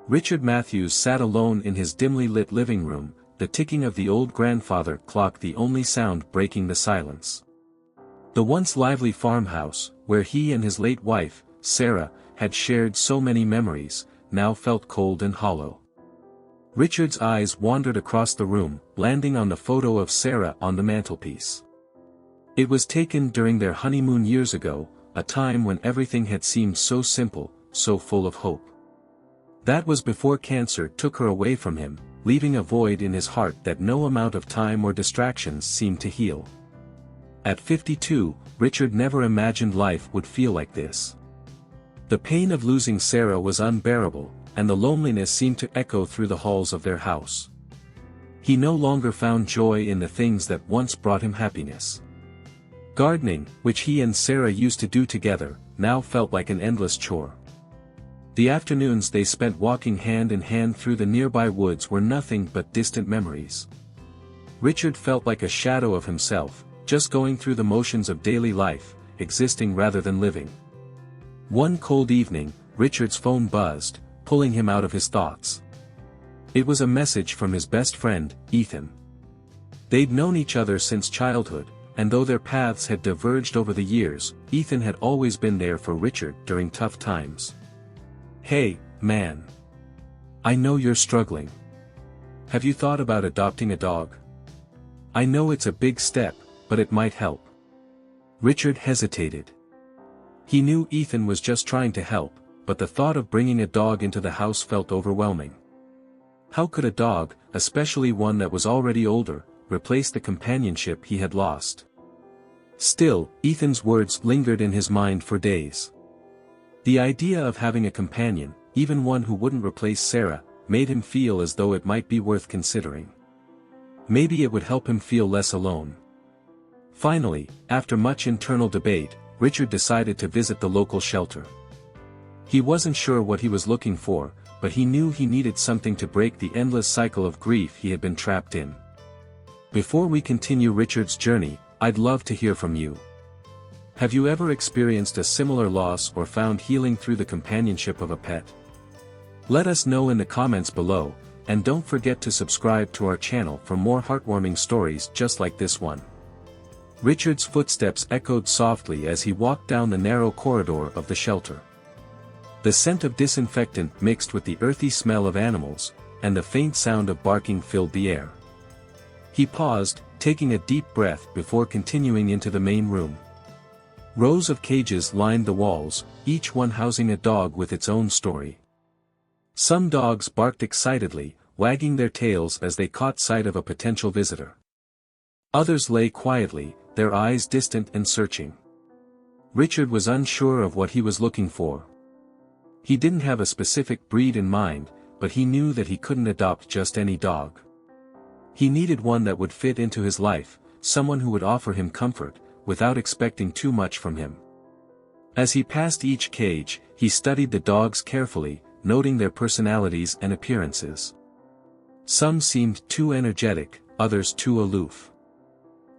Richard Matthews sat alone in his dimly lit living room, the ticking of the old grandfather clock the only sound breaking the silence. The once lively farmhouse, where he and his late wife, Sarah, had shared so many memories, now felt cold and hollow. Richard's eyes wandered across the room, landing on the photo of Sarah on the mantelpiece. It was taken during their honeymoon years ago, a time when everything had seemed so simple, so full of hope. That was before cancer took her away from him, leaving a void in his heart that no amount of time or distractions seemed to heal. At 52, Richard never imagined life would feel like this. The pain of losing Sarah was unbearable, and the loneliness seemed to echo through the halls of their house. He no longer found joy in the things that once brought him happiness. Gardening, which he and Sarah used to do together, now felt like an endless chore. The afternoons they spent walking hand in hand through the nearby woods were nothing but distant memories. Richard felt like a shadow of himself, just going through the motions of daily life, existing rather than living. One cold evening, Richard's phone buzzed, pulling him out of his thoughts. It was a message from his best friend, Ethan. They'd known each other since childhood, and though their paths had diverged over the years, Ethan had always been there for Richard during tough times. "Hey, man. I know you're struggling. Have you thought about adopting a dog? I know it's a big step, but it might help." Richard hesitated. He knew Ethan was just trying to help, but the thought of bringing a dog into the house felt overwhelming. How could a dog, especially one that was already older, replace the companionship he had lost? Still, Ethan's words lingered in his mind for days. The idea of having a companion, even one who wouldn't replace Sarah, made him feel as though it might be worth considering. Maybe it would help him feel less alone. Finally, after much internal debate, Richard decided to visit the local shelter. He wasn't sure what he was looking for, but he knew he needed something to break the endless cycle of grief he had been trapped in. Before we continue Richard's journey, I'd love to hear from you. Have you ever experienced a similar loss or found healing through the companionship of a pet? Let us know in the comments below, and don't forget to subscribe to our channel for more heartwarming stories just like this one. Richard's footsteps echoed softly as he walked down the narrow corridor of the shelter. The scent of disinfectant mixed with the earthy smell of animals, and the faint sound of barking filled the air. He paused, taking a deep breath before continuing into the main room. Rows of cages lined the walls, each one housing a dog with its own story. Some dogs barked excitedly, wagging their tails as they caught sight of a potential visitor. Others lay quietly, their eyes distant and searching. Richard was unsure of what he was looking for. He didn't have a specific breed in mind, but he knew that he couldn't adopt just any dog. He needed one that would fit into his life, someone who would offer him comfort, without expecting too much from him. As he passed each cage, he studied the dogs carefully, noting their personalities and appearances. Some seemed too energetic, others too aloof.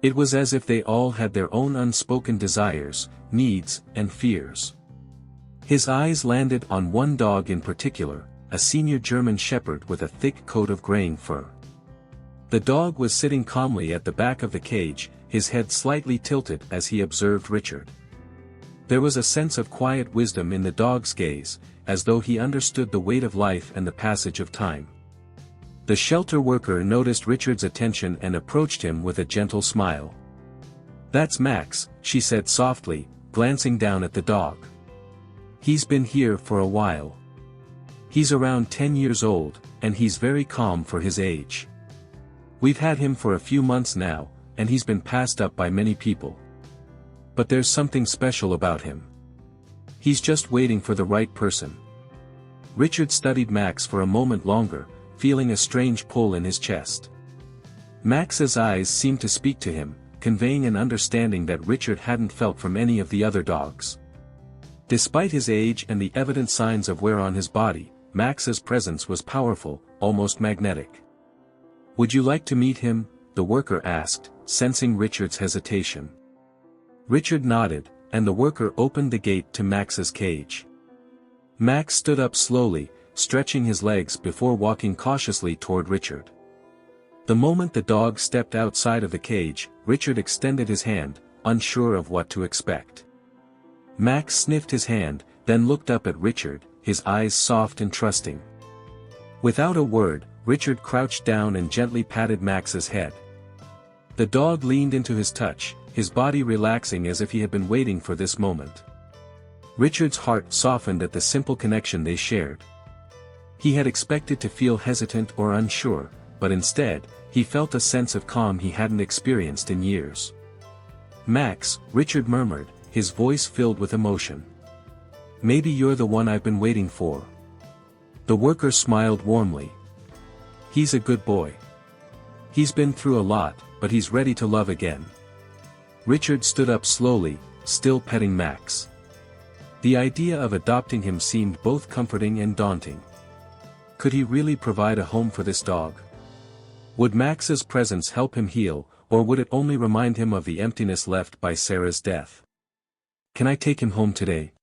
It was as if they all had their own unspoken desires, needs, and fears. His eyes landed on one dog in particular, a senior German shepherd with a thick coat of graying fur. The dog was sitting calmly at the back of the cage, his head slightly tilted as he observed Richard. There was a sense of quiet wisdom in the dog's gaze, as though he understood the weight of life and the passage of time. The shelter worker noticed Richard's attention and approached him with a gentle smile. "That's Max," she said softly, glancing down at the dog. "He's been here for a while. He's around 10 years old, and he's very calm for his age. We've had him for a few months now, and he's been passed up by many people. But there's something special about him. He's just waiting for the right person." Richard studied Max for a moment longer, feeling a strange pull in his chest. Max's eyes seemed to speak to him, conveying an understanding that Richard hadn't felt from any of the other dogs. Despite his age and the evident signs of wear on his body, Max's presence was powerful, almost magnetic. "Would you like to meet him?" the worker asked, sensing Richard's hesitation. Richard nodded, and the worker opened the gate to Max's cage. Max stood up slowly, stretching his legs before walking cautiously toward Richard. The moment the dog stepped outside of the cage, Richard extended his hand, unsure of what to expect. Max sniffed his hand, then looked up at Richard, his eyes soft and trusting. Without a word, Richard crouched down and gently patted Max's head. The dog leaned into his touch, his body relaxing as if he had been waiting for this moment. Richard's heart softened at the simple connection they shared. He had expected to feel hesitant or unsure, but instead, he felt a sense of calm he hadn't experienced in years. "Max," Richard murmured, his voice filled with emotion. "Maybe you're the one I've been waiting for." The worker smiled warmly. "He's a good boy. He's been through a lot, but he's ready to love again." Richard stood up slowly, still petting Max. The idea of adopting him seemed both comforting and daunting. Could he really provide a home for this dog? Would Max's presence help him heal, or would it only remind him of the emptiness left by Sarah's death? "Can I take him home today?"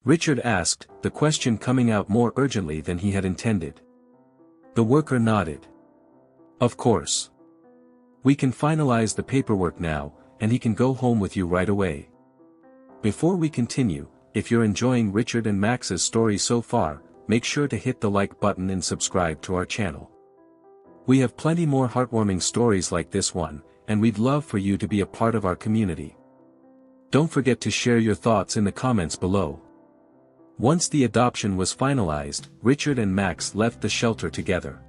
Richard asked, the question coming out more urgently than he had intended. The worker nodded. "Of course. We can finalize the paperwork now, and he can go home with you right away." Before we continue, if you're enjoying Richard and Max's story so far, make sure to hit the like button and subscribe to our channel. We have plenty more heartwarming stories like this one, and we'd love for you to be a part of our community. Don't forget to share your thoughts in the comments below. Once the adoption was finalized, Richard and Max left the shelter together.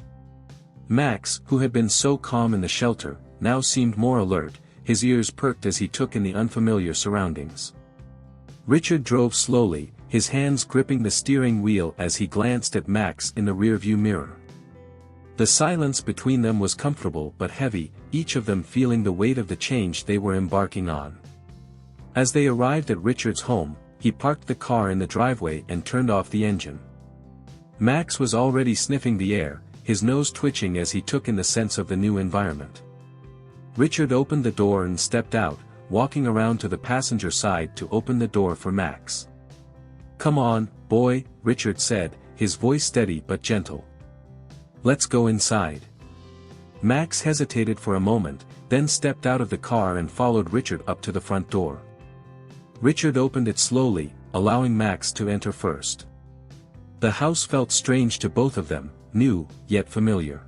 Max, who had been so calm in the shelter, now seemed more alert, his ears perked as he took in the unfamiliar surroundings. Richard drove slowly, his hands gripping the steering wheel as he glanced at Max in the rearview mirror. The silence between them was comfortable but heavy, each of them feeling the weight of the change they were embarking on. As they arrived at Richard's home, he parked the car in the driveway and turned off the engine. Max was already sniffing the air, his nose twitching as he took in the sense of the new environment. Richard opened the door and stepped out, walking around to the passenger side to open the door for Max. "Come on, boy," Richard said, his voice steady but gentle. "Let's go inside." Max hesitated for a moment, then stepped out of the car and followed Richard up to the front door. Richard opened it slowly, allowing Max to enter first. The house felt strange to both of them, new, yet familiar.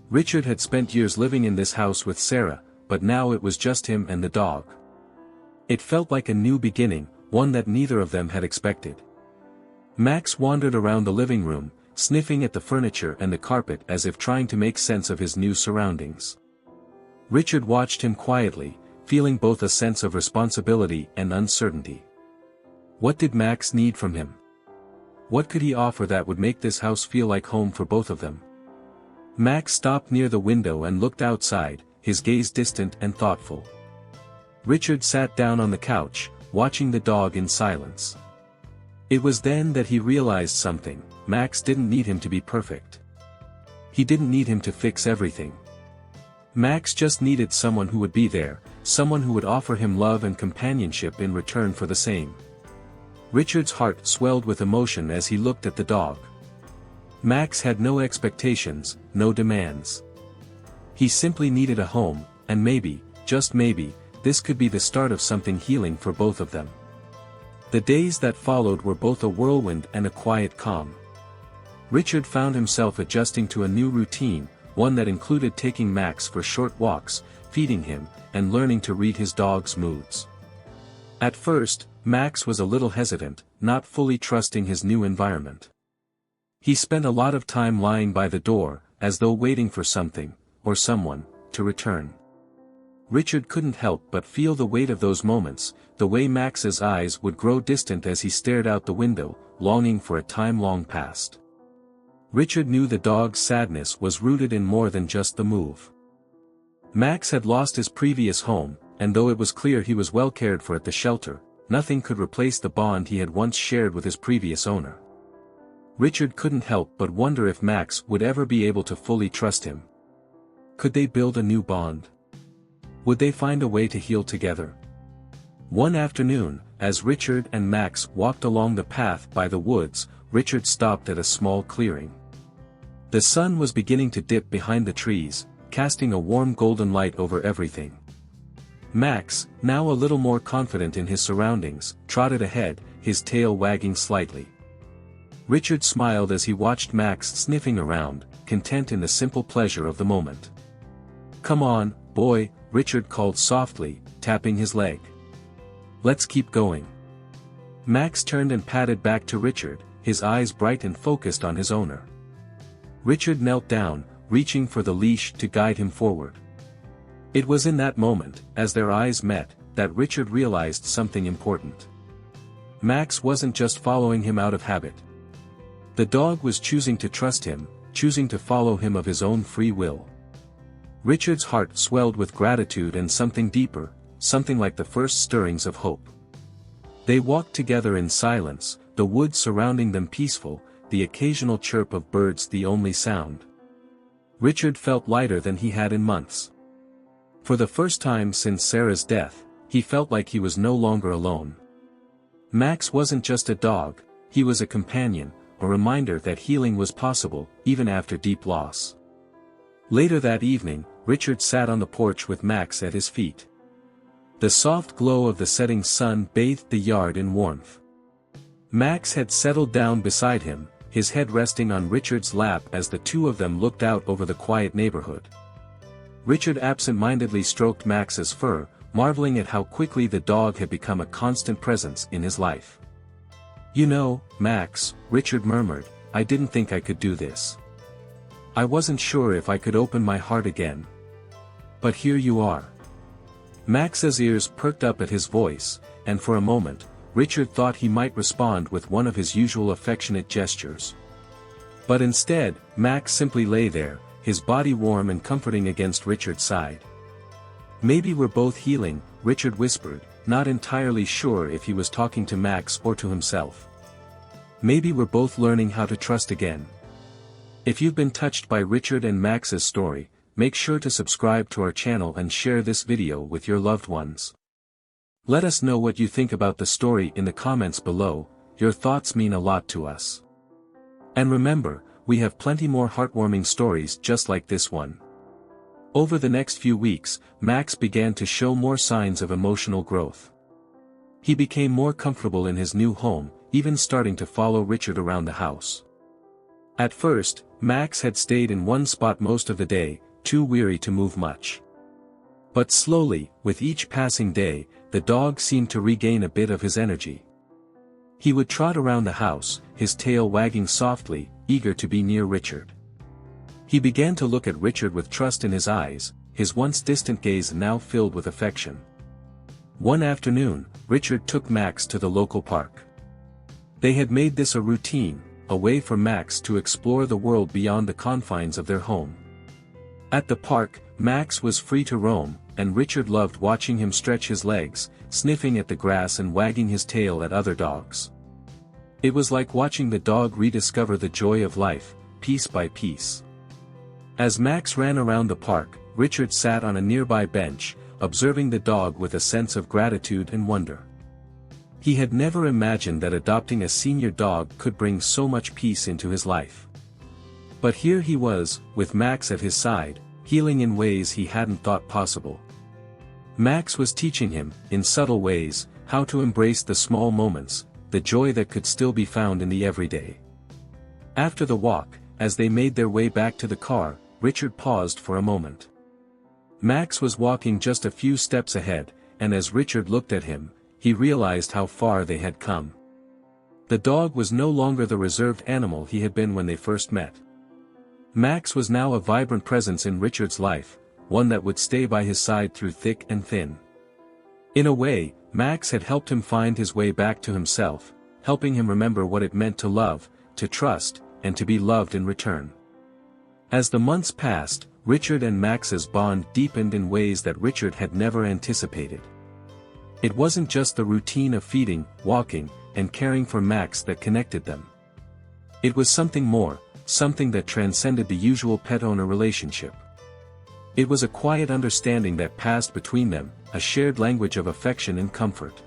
Richard had spent years living in this house with Sarah, but now it was just him and the dog. It felt like a new beginning, one that neither of them had expected. Max wandered around the living room, sniffing at the furniture and the carpet as if trying to make sense of his new surroundings. Richard watched him quietly, feeling both a sense of responsibility and uncertainty. What did Max need from him? What could he offer that would make this house feel like home for both of them? Max stopped near the window and looked outside, his gaze distant and thoughtful. Richard sat down on the couch, watching the dog in silence. It was then that he realized something: Max didn't need him to be perfect. He didn't need him to fix everything. Max just needed someone who would be there, someone who would offer him love and companionship in return for the same. Richard's heart swelled with emotion as he looked at the dog. Max had no expectations, no demands. He simply needed a home, and maybe, just maybe, this could be the start of something healing for both of them. The days that followed were both a whirlwind and a quiet calm. Richard found himself adjusting to a new routine, one that included taking Max for short walks, feeding him, and learning to read his dog's moods. At first, Max was a little hesitant, not fully trusting his new environment. He spent a lot of time lying by the door, as though waiting for something, or someone, to return. Richard couldn't help but feel the weight of those moments, the way Max's eyes would grow distant as he stared out the window, longing for a time long past. Richard knew the dog's sadness was rooted in more than just the move. Max had lost his previous home, and though it was clear he was well cared for at the shelter, nothing could replace the bond he had once shared with his previous owner. Richard couldn't help but wonder if Max would ever be able to fully trust him. Could they build a new bond? Would they find a way to heal together? One afternoon, as Richard and Max walked along the path by the woods, Richard stopped at a small clearing. The sun was beginning to dip behind the trees, casting a warm golden light over everything. Max, now a little more confident in his surroundings, trotted ahead, his tail wagging slightly. Richard smiled as he watched Max sniffing around, content in the simple pleasure of the moment. "Come on, boy," Richard called softly, tapping his leg. "Let's keep going." Max turned and padded back to Richard, his eyes bright and focused on his owner. Richard knelt down, reaching for the leash to guide him forward. It was in that moment, as their eyes met, that Richard realized something important. Max wasn't just following him out of habit. The dog was choosing to trust him, choosing to follow him of his own free will. Richard's heart swelled with gratitude and something deeper, something like the first stirrings of hope. They walked together in silence, the woods surrounding them peaceful, the occasional chirp of birds the only sound. Richard felt lighter than he had in months. For the first time since Sarah's death, he felt like he was no longer alone. Max wasn't just a dog, he was a companion, a reminder that healing was possible, even after deep loss. Later that evening, Richard sat on the porch with Max at his feet. The soft glow of the setting sun bathed the yard in warmth. Max had settled down beside him, his head resting on Richard's lap as the two of them looked out over the quiet neighborhood. Richard absent-mindedly stroked Max's fur, marveling at how quickly the dog had become a constant presence in his life. "You know, Max," Richard murmured, "I didn't think I could do this. I wasn't sure if I could open my heart again. But here you are." Max's ears perked up at his voice, and for a moment, Richard thought he might respond with one of his usual affectionate gestures. But instead, Max simply lay there, his body warm and comforting against Richard's side. "Maybe we're both healing," Richard whispered, not entirely sure if he was talking to Max or to himself. "Maybe we're both learning how to trust again." If you've been touched by Richard and Max's story, make sure to subscribe to our channel and share this video with your loved ones. Let us know what you think about the story in the comments below, your thoughts mean a lot to us. And remember, we have plenty more heartwarming stories just like this one. Over the next few weeks, Max began to show more signs of emotional growth. He became more comfortable in his new home, even starting to follow Richard around the house. At first, Max had stayed in one spot most of the day, too weary to move much. But slowly, with each passing day, the dog seemed to regain a bit of his energy. He would trot around the house, his tail wagging softly, eager to be near Richard. He began to look at Richard with trust in his eyes, his once distant gaze now filled with affection. One afternoon, Richard took Max to the local park. They had made this a routine, a way for Max to explore the world beyond the confines of their home. At the park, Max was free to roam, and Richard loved watching him stretch his legs, sniffing at the grass and wagging his tail at other dogs. It was like watching the dog rediscover the joy of life, piece by piece. As Max ran around the park, Richard sat on a nearby bench, observing the dog with a sense of gratitude and wonder. He had never imagined that adopting a senior dog could bring so much peace into his life. But here he was, with Max at his side, healing in ways he hadn't thought possible. Max was teaching him, in subtle ways, how to embrace the small moments, the joy that could still be found in the everyday. After the walk, as they made their way back to the car, Richard paused for a moment. Max was walking just a few steps ahead, and as Richard looked at him, he realized how far they had come. The dog was no longer the reserved animal he had been when they first met. Max was now a vibrant presence in Richard's life, one that would stay by his side through thick and thin. In a way, Max had helped him find his way back to himself, helping him remember what it meant to love, to trust, and to be loved in return. As the months passed, Richard and Max's bond deepened in ways that Richard had never anticipated. It wasn't just the routine of feeding, walking, and caring for Max that connected them. It was something more, something that transcended the usual pet-owner relationship. It was a quiet understanding that passed between them, a shared language of affection and comfort.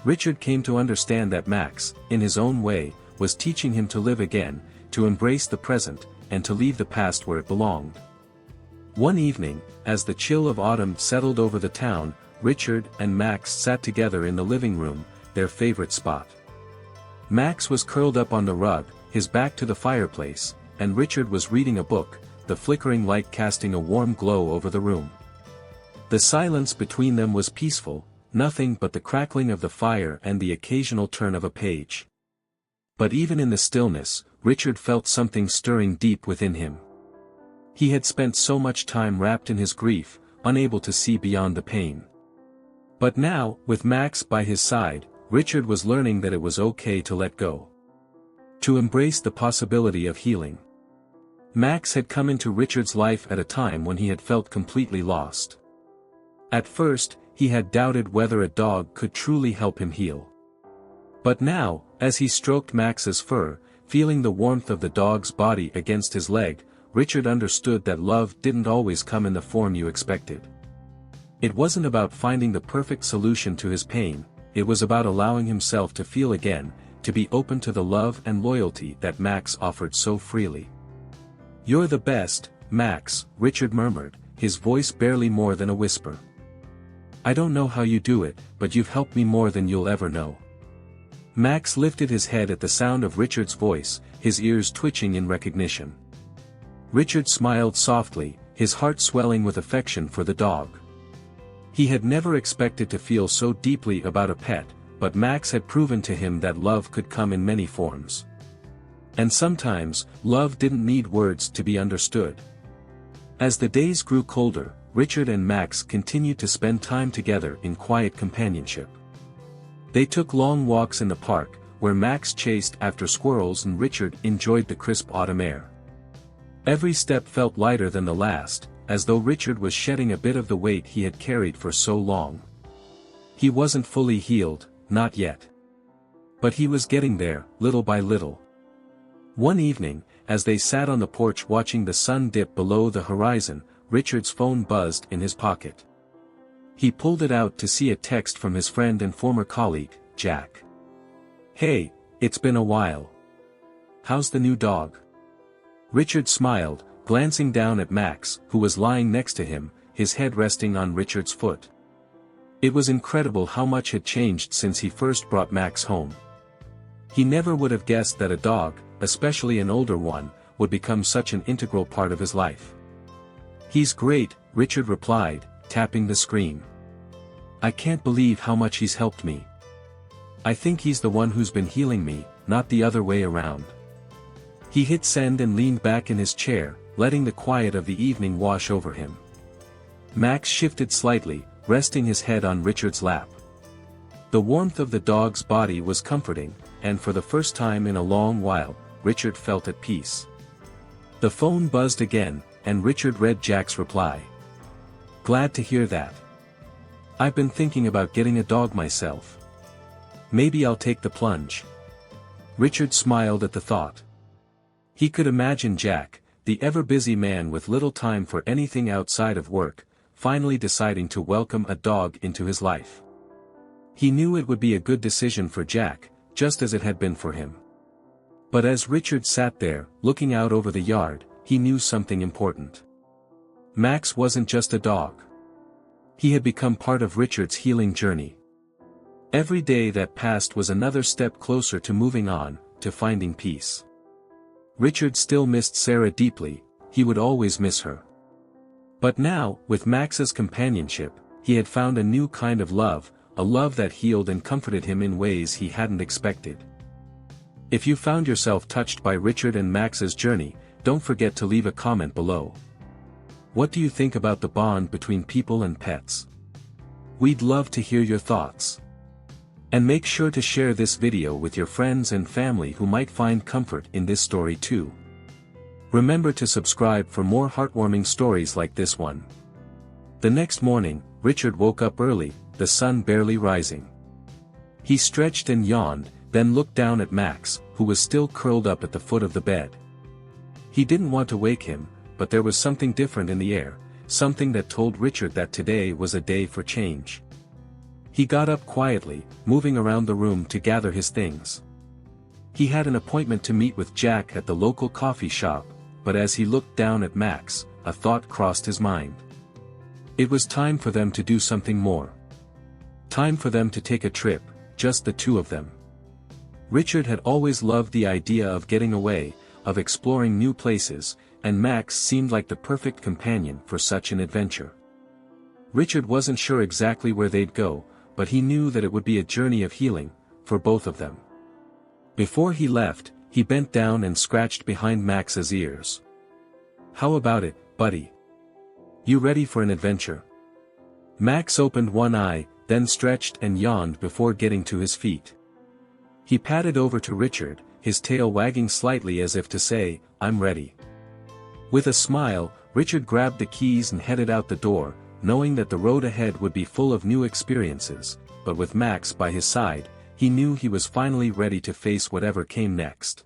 Richard came to understand that Max, in his own way, was teaching him to live again, to embrace the present, and to leave the past where it belonged. One evening, as the chill of autumn settled over the town, Richard and Max sat together in the living room, their favorite spot. Max was curled up on the rug, his back to the fireplace, and Richard was reading a book, the flickering light casting a warm glow over the room. The silence between them was peaceful, nothing but the crackling of the fire and the occasional turn of a page. But even in the stillness, Richard felt something stirring deep within him. He had spent so much time wrapped in his grief, unable to see beyond the pain. But now, with Max by his side, Richard was learning that it was okay to let go. To embrace the possibility of healing. Max had come into Richard's life at a time when he had felt completely lost. At first, he had doubted whether a dog could truly help him heal. But now, as he stroked Max's fur, feeling the warmth of the dog's body against his leg, Richard understood that love didn't always come in the form you expected. It wasn't about finding the perfect solution to his pain, it was about allowing himself to feel again, to be open to the love and loyalty that Max offered so freely. "You're the best, Max," Richard murmured, his voice barely more than a whisper. "I don't know how you do it, but you've helped me more than you'll ever know." Max lifted his head at the sound of Richard's voice, his ears twitching in recognition. Richard smiled softly, his heart swelling with affection for the dog. He had never expected to feel so deeply about a pet, but Max had proven to him that love could come in many forms. And sometimes, love didn't need words to be understood. As the days grew colder, Richard and Max continued to spend time together in quiet companionship. They took long walks in the park, where Max chased after squirrels and Richard enjoyed the crisp autumn air. Every step felt lighter than the last, as though Richard was shedding a bit of the weight he had carried for so long. He wasn't fully healed, not yet. But he was getting there, little by little. One evening, as they sat on the porch watching the sun dip below the horizon, Richard's phone buzzed in his pocket. He pulled it out to see a text from his friend and former colleague, Jack. "Hey, it's been a while. How's the new dog?" Richard smiled, glancing down at Max, who was lying next to him, his head resting on Richard's foot. It was incredible how much had changed since he first brought Max home. He never would have guessed that a dog, especially an older one, would become such an integral part of his life. "He's great," Richard replied, tapping the screen. "I can't believe how much he's helped me. I think he's the one who's been healing me, not the other way around." He hit send and leaned back in his chair, letting the quiet of the evening wash over him. Max shifted slightly, resting his head on Richard's lap. The warmth of the dog's body was comforting, and for the first time in a long while, Richard felt at peace. The phone buzzed again, and Richard read Jack's reply. "Glad to hear that. I've been thinking about getting a dog myself. Maybe I'll take the plunge." Richard smiled at the thought. He could imagine Jack, the ever-busy man with little time for anything outside of work, finally deciding to welcome a dog into his life. He knew it would be a good decision for Jack, just as it had been for him. But as Richard sat there, looking out over the yard, he knew something important. Max wasn't just a dog. He had become part of Richard's healing journey. Every day that passed was another step closer to moving on, to finding peace. Richard still missed Sarah deeply, he would always miss her. But now, with Max's companionship, he had found a new kind of love, a love that healed and comforted him in ways he hadn't expected. If you found yourself touched by Richard and Max's journey, don't forget to leave a comment below. What do you think about the bond between people and pets? We'd love to hear your thoughts. And make sure to share this video with your friends and family who might find comfort in this story too. Remember to subscribe for more heartwarming stories like this one. The next morning, Richard woke up early, the sun barely rising. He stretched and yawned, then looked down at Max, who was still curled up at the foot of the bed. He didn't want to wake him, but there was something different in the air, something that told Richard that today was a day for change. He got up quietly, moving around the room to gather his things. He had an appointment to meet with Jack at the local coffee shop, but as he looked down at Max, a thought crossed his mind. It was time for them to do something more. Time for them to take a trip, just the two of them. Richard had always loved the idea of getting away, of exploring new places, and Max seemed like the perfect companion for such an adventure. Richard wasn't sure exactly where they'd go, but he knew that it would be a journey of healing, for both of them. Before he left, he bent down and scratched behind Max's ears. "How about it, buddy? You ready for an adventure?" Max opened one eye, then stretched and yawned before getting to his feet. He padded over to Richard, his tail wagging slightly as if to say, "I'm ready." With a smile, Richard grabbed the keys and headed out the door, knowing that the road ahead would be full of new experiences, but with Max by his side, he knew he was finally ready to face whatever came next.